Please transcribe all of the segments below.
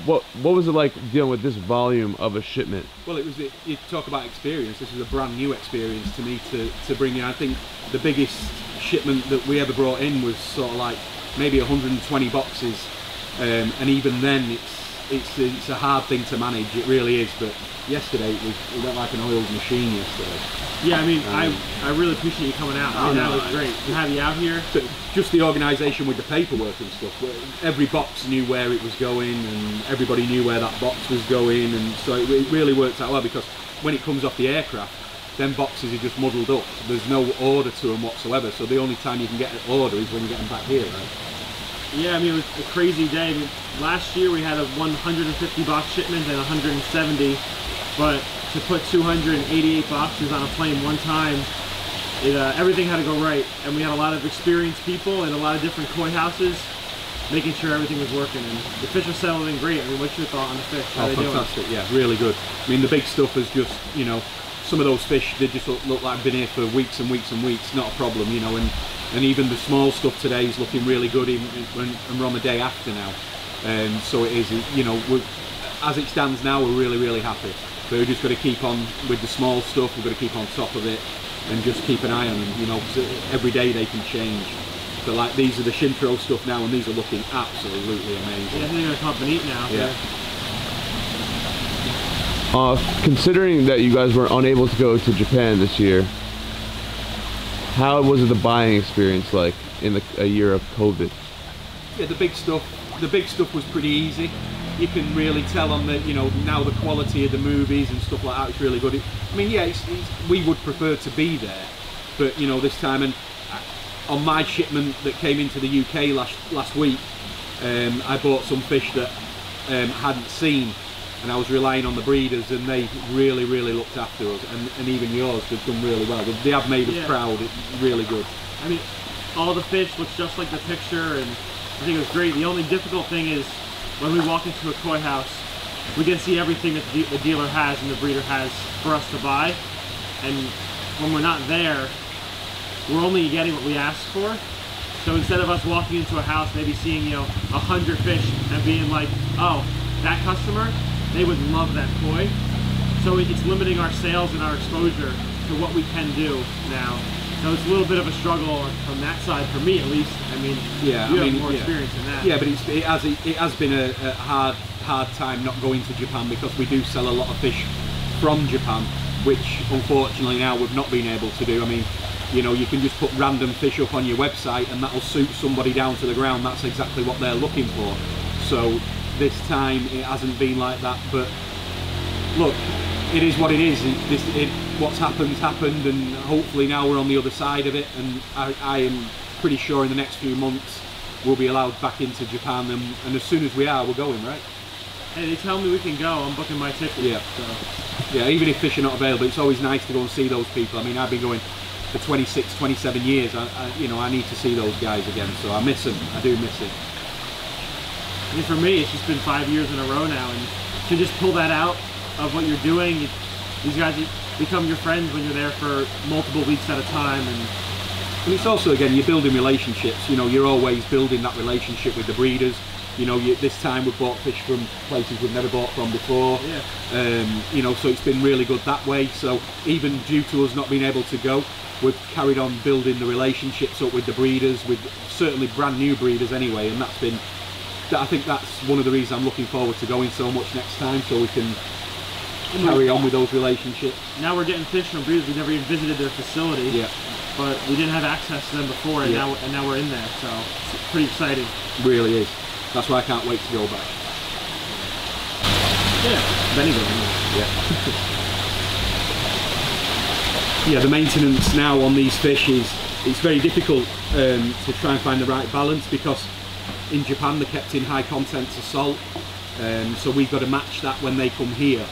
What was it like dealing with this volume of a shipment? Well, you talk about experience. This was a brand new experience to me to bring in. I think the biggest shipment that we ever brought in was sort of like maybe 120 boxes, and even then it's a hard thing to manage. It really is. But yesterday it went like an oiled machine yesterday. Yeah, I mean, I really appreciate you coming out. I mean, that was great to have you out here. But just the organisation with the paperwork and stuff. Every box knew where it was going, and everybody knew where that box was going, and so it really worked out well, because when it comes off the aircraft, then boxes are just muddled up. There's no order to them whatsoever. So the only time you can get an order is when you get them back here, right? Yeah, I mean, it was a crazy day. I mean, last year we had a 150 box shipment and 170, but to put 288 boxes on a plane one time, everything had to go right. And we had a lot of experienced people in a lot of different koi houses, making sure everything was working. And the fish are settling great. I mean, what's your thought on the fish? How are they fantastic, doing? Yeah, really good. I mean, the big stuff is just, you know, some of those fish, they just look like been here for weeks and weeks and weeks, not a problem, you know, and even the small stuff today is looking really good, and we're on the day after now. So it is, you know, as it stands now, we're really, really happy. So we've just got to keep on with the small stuff, we've got to keep on top of it, and just keep an eye on them, you know, because every day they can change. But like, these are the Shintaro stuff now, and these are looking absolutely amazing. Yeah, they're going to come up and eat now. Yeah. Considering that you guys were unable to go to Japan this year, how was the buying experience like in a year of COVID? Yeah, the big stuff was pretty easy. You can really tell on the, you know, now the quality of the movies and stuff like that, it's really good. I mean, yeah, we would prefer to be there, but you know, this time, and on my shipment that came into the UK last week, I bought some fish that hadn't seen, and I was relying on the breeders, and they really, really looked after us, and even yours, they've done really well. They have made us proud. It's really good. I mean, all the fish looks just like the picture, and I think it was great. The only difficult thing is when we walk into a koi house, we can see everything that the dealer has and the breeder has for us to buy, and when we're not there, we're only getting what we asked for. So instead of us walking into a house, maybe seeing, you know, 100 fish and being like, oh, that customer, they would love that koi. So it's limiting our sales and our exposure to what we can do now. So it's a little bit of a struggle from that side, for me at least. I mean, yeah, you have more experience in that. Yeah, but it has been a hard time not going to Japan, because we do sell a lot of fish from Japan, which unfortunately now we've not been able to do. I mean, you know, you can just put random fish up on your website and that'll suit somebody down to the ground. That's exactly what they're looking for. So this time it hasn't been like that, but look, it is what it is. What's happened, and hopefully now we're on the other side of it, and I am pretty sure in the next few months we'll be allowed back into Japan, and as soon as we are, we're going, right? Hey, they tell me we can go, I'm booking my ticket. Yeah, so. Yeah, even if fish are not available, it's always nice to go and see those people. I mean, I've been going for 26, 27 years. You know, I need to see those guys again, so I miss them. I do miss it. I mean, for me, it's just been 5 years in a row now, and to just pull that out of what you're doing, these guys become your friends when you're there for multiple weeks at a time. And it's also, again, you're building relationships. You know, you're always building that relationship with the breeders. You know, this time we've bought fish from places we've never bought from before. Yeah. You know, so it's been really good that way. So even due to us not being able to go, we've carried on building the relationships up with the breeders, with certainly brand new breeders anyway, and that's been, I think that's one of the reasons I'm looking forward to going so much next time, so we can carry on with those relationships. Now we're getting fish from breeders. We never even visited their facility. Yeah. But we didn't have access to them before, and now we're in there, so it's pretty exciting. It really is. That's why I can't wait to go back. Yeah, then yeah, the maintenance now on these fish it's very difficult to try and find the right balance, because in Japan they're kept in high contents of salt, so we've got to match that when they come here,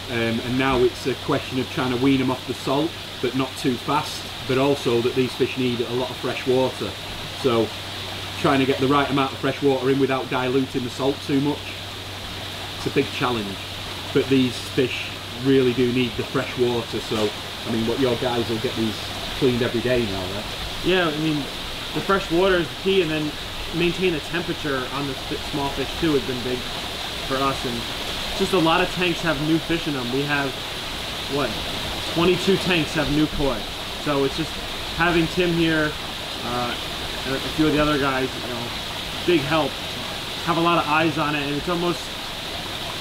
and now it's a question of trying to wean them off the salt, but not too fast, but also that these fish need a lot of fresh water, so trying to get the right amount of fresh water in without diluting the salt too much, it's a big challenge. But these fish really do need the fresh water, so I mean, what your guys will get these cleaned every day now, right? Yeah, I mean, the fresh water is the key, and then maintain the temperature on the small fish too has been big. for us. And just a lot of tanks have new fish in them. We have, what, 22 tanks have new koi. So it's just having Tim here, and a few of the other guys, you know, big help. Have a lot of eyes on it, and it's almost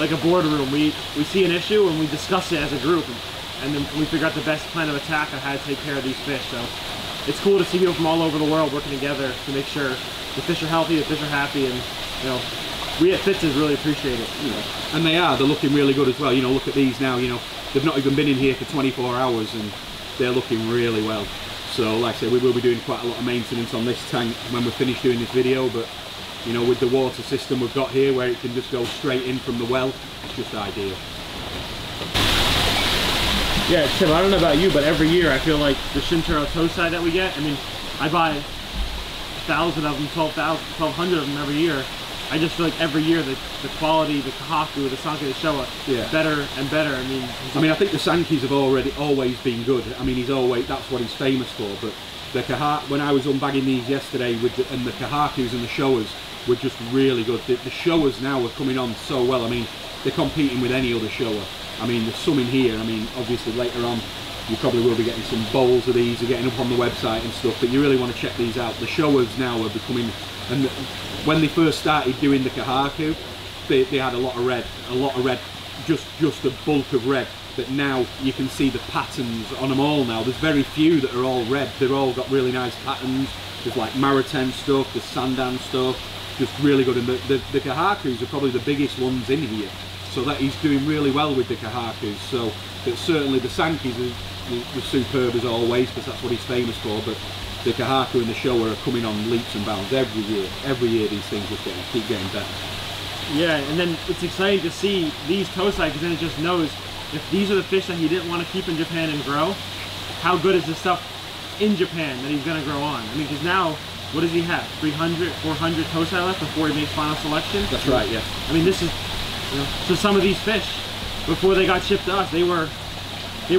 like a boardroom. We see an issue and we discuss it as a group, and then we figure out the best plan of attack on how to take care of these fish. So it's cool to see people from all over the world working together to make sure the fish are healthy, the fish are happy, and you know, we at Fitz's really appreciate it. You know, and they're looking really good as well. You know, look at these now. You know, they've not even been in here for 24 hours, and they're looking really well. So, like I said, we will be doing quite a lot of maintenance on this tank when we're finished doing this video. But you know, with the water system we've got here, where it can just go straight in from the well, it's just ideal. Yeah, Tim, I don't know about you, but every year I feel like the Shintaro Tosai that we get, I mean, I buy 1,000 of them, 1,200 of them every year. I just feel like every year the quality, the Kahaku, the Sanke, the Showa, better and better. I mean, I think the Sankis have always been good. I mean, that's what he's famous for. But the Kahaku, when I was unbagging these yesterday, and the Kahakus and the Showas were just really good. The Showas now are coming on so well. I mean, they're competing with any other Showa. I mean, there's some in here. I mean, obviously later on you probably will be getting some bowls of these or getting up on the website and stuff, but you really want to check these out. The Showas now are becoming, and when they first started doing the Kahaku, they had a lot of red, just a bulk of red. But now you can see the patterns on them all now. There's very few that are all red. They've all got really nice patterns. There's like Maritain stuff, the Sandan stuff, just really good. And the Kahakus are probably the biggest ones in here. So that he's doing really well with the Kahakus. So but certainly the Sankis are superb as always, because that's what he's famous for. But the Kahaku and the Showa are coming on leaps and bounds every year. Every year these things just keep getting better. Yeah, and then it's exciting to see these Tosai, because then it just knows if these are the fish that he didn't want to keep in Japan and grow, how good is this stuff in Japan that he's going to grow on? I mean, because now, what does he have? 300, 400 Tosai left before he makes final selection? That's right, yeah. I mean, this is, you know, so some of these fish, before they got shipped to us, they were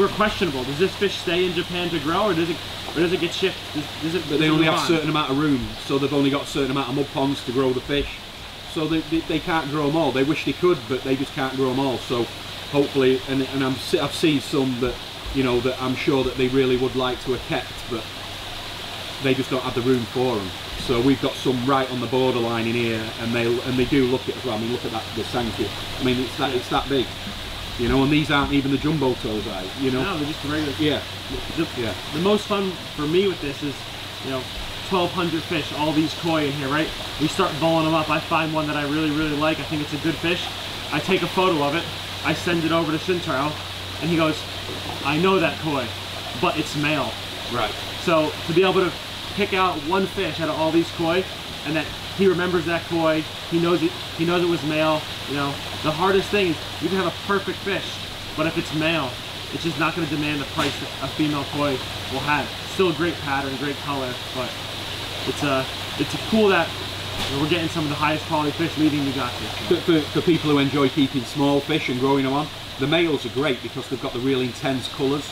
questionable. Does this fish stay in Japan to grow, or does it get shipped? But they only have a certain amount of room, so they've only got a certain amount of mud ponds to grow the fish. So they can't grow them all. They wish they could, but they just can't grow them all. So hopefully, and I've seen some that, you know, that I'm sure that they really would like to have kept, but they just don't have the room for them. So we've got some right on the borderline in here, and they do look it as well. I mean, look at that, the Sanki. I mean, it's that big, you know. And these aren't even the jumbo Tosai, you know. No, they're just the regular. Yeah. The most fun for me with this is, you know, 1,200 fish, all these koi in here, right? We start bowling them up. I find one that I really like. I think it's a good fish. I take a photo of it. I send it over to Shintaro, and he goes, "I know that koi, but it's male." Right. So to be able to pick out one fish out of all these koi, and that he remembers that koi, he knows it was male. You know, the hardest thing is you can have a perfect fish, but if it's male, it's just not going to demand the price that a female koi will have. Still a great pattern, great color, but it's cool that, you know, we're getting some of the highest quality fish leading you got this. For people who enjoy keeping small fish and growing them on, the males are great because they've got the real intense colours.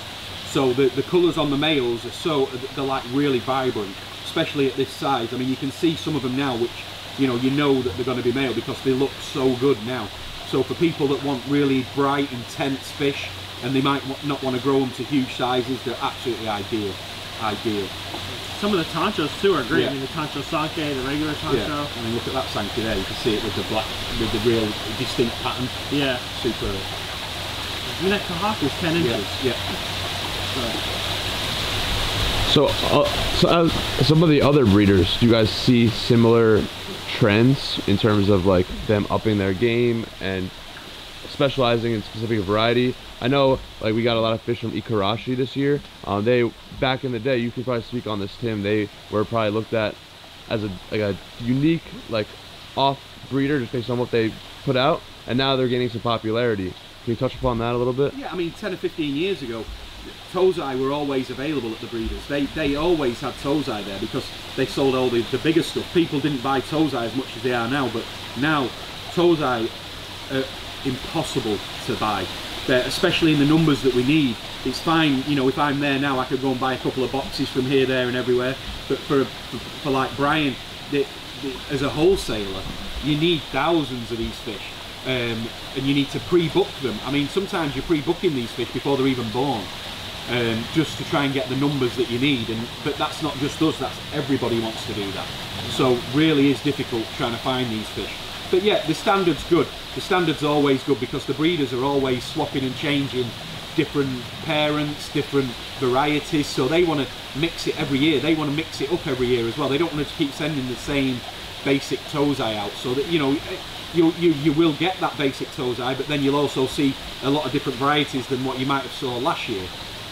So the colours on the males are they're like really vibrant, especially at this size. I mean, you can see some of them now, which, you know that they're going to be male because they look so good now. So for people that want really bright, intense fish, and they might not want to grow them to huge sizes, they're absolutely ideal. Some of the tanchos too are great. Yeah. I mean, the tancho sanke, the regular tancho. Yeah. I mean, look at that sanke there. You can see it with the black, with the real distinct pattern. Yeah. Super. I mean, that Kahaku is 10 inches. Yeah. So some of the other breeders, do you guys see similar trends in terms of like them upping their game and specializing in specific variety? I know, like, we got a lot of fish from Ikarashi this year. They, back in the day, you could probably speak on this, Tim, they were probably looked at as a unique, like, off breeder just based on what they put out, and now they're gaining some popularity. Can you touch upon that a little bit? Yeah, I mean, 10 or 15 years ago, Tosai were always available at the breeders. They always had Tosai there because they sold all the bigger stuff. People didn't buy Tosai as much as they are now, but now Tosai are impossible to buy. Especially in the numbers that we need. It's fine, you know, if I'm there now, I could go and buy a couple of boxes from here, there and everywhere, but for like Brian, as a wholesaler, you need thousands of these fish. and you need to pre-book them. I mean, sometimes you're pre-booking these fish before they're even born, just to try and get the numbers that you need. But that's not just us, that's everybody wants to do that. So really is difficult trying to find these fish. But yeah, the standard's good. The standard's always good because the breeders are always swapping and changing different parents, different varieties, so they want to mix it every year. They want to mix it up every year as well. They don't want to keep sending the same basic tozai out, so that, you know, you will get that basic tozai, but then you'll also see a lot of different varieties than what you might have saw last year.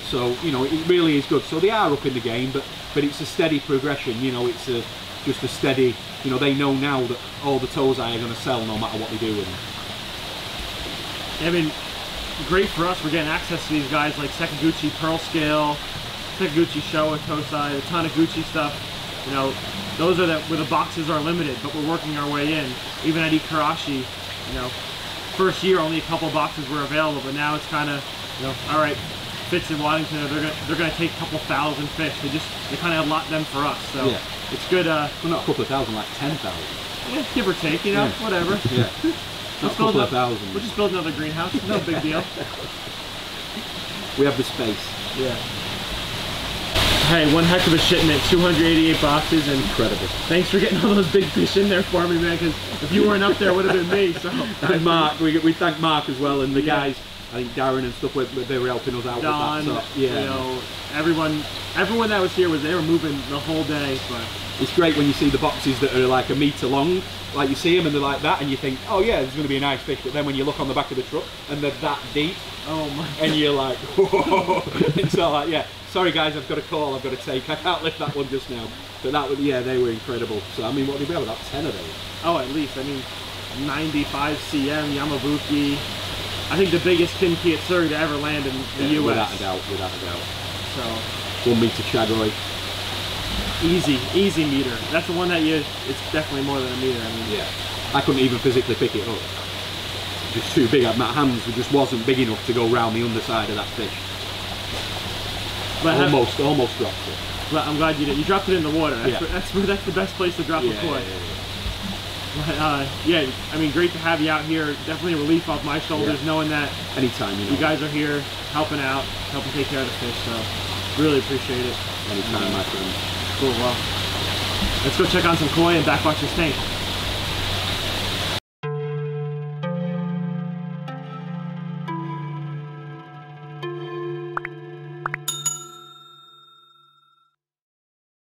So, you know, it really is good. So they are up in the game, but it's a steady progression. You know, it's just a steady, you know, they know now that all the tozai are going to sell no matter what they do with them. I mean, great for us. We're getting access to these guys like Sekiguchi Pearl Scale, Sekiguchi Showa Tozai, the Taniguchi stuff. You know, those are where the boxes are limited, but we're working our way in. Even at Ikarashi, you know, first year only a couple boxes were available, but now it's kind of, you know, all right, Fitz and Waddington, they're gonna take a couple thousand fish. They kind of allot them for us, so yeah. It's good. Well, not a couple of thousand, like 10,000. Yeah, give or take, you know, yeah. Whatever. Yeah. Not a couple of thousand. We'll just build another greenhouse. No big deal. We have the space. Yeah. Hey, one heck of a shipment, 288 boxes, and incredible. Thanks for getting all those big fish in there for me, man, because if you weren't up there, it would have been me. So. And Mark, we thank Mark as well, and the guys, I think Darren and stuff, they were helping us out Don, with that. So, yeah. You know, everyone that was here they were moving the whole day. But it's great when you see the boxes that are like a metre long, like you see them and they're like that, and you think, oh yeah, there's going to be a nice fish. But then when you look on the back of the truck and they're that deep, oh my! And you're like, whoa! It's all like, yeah. Sorry guys, I've got a call I've got to take. I can't lift that one just now. But that was, yeah, they were incredible. So I mean, what did we have? About 10 of those. Oh, at least. I mean, 95 cm Yamabuki. I think the biggest Kinkiatsuri to ever land in the US. Without a doubt, without a doubt. So 1 metre Chagoi. Easy meter. That's the one that it's definitely more than a meter. I mean, yeah. I couldn't even physically pick it up. Just too big. My hands just wasn't big enough to go round the underside of that fish. But almost dropped it. But I'm glad you did. You dropped it in the water. That's the best place to drop a koi. But yeah, I mean, great to have you out here. Definitely a relief off my shoulders, knowing that anytime you guys are here helping out, helping take care of the fish. So really appreciate it. Anytime, my friend. Cool. Well, let's go check on some koi and backwash this tank.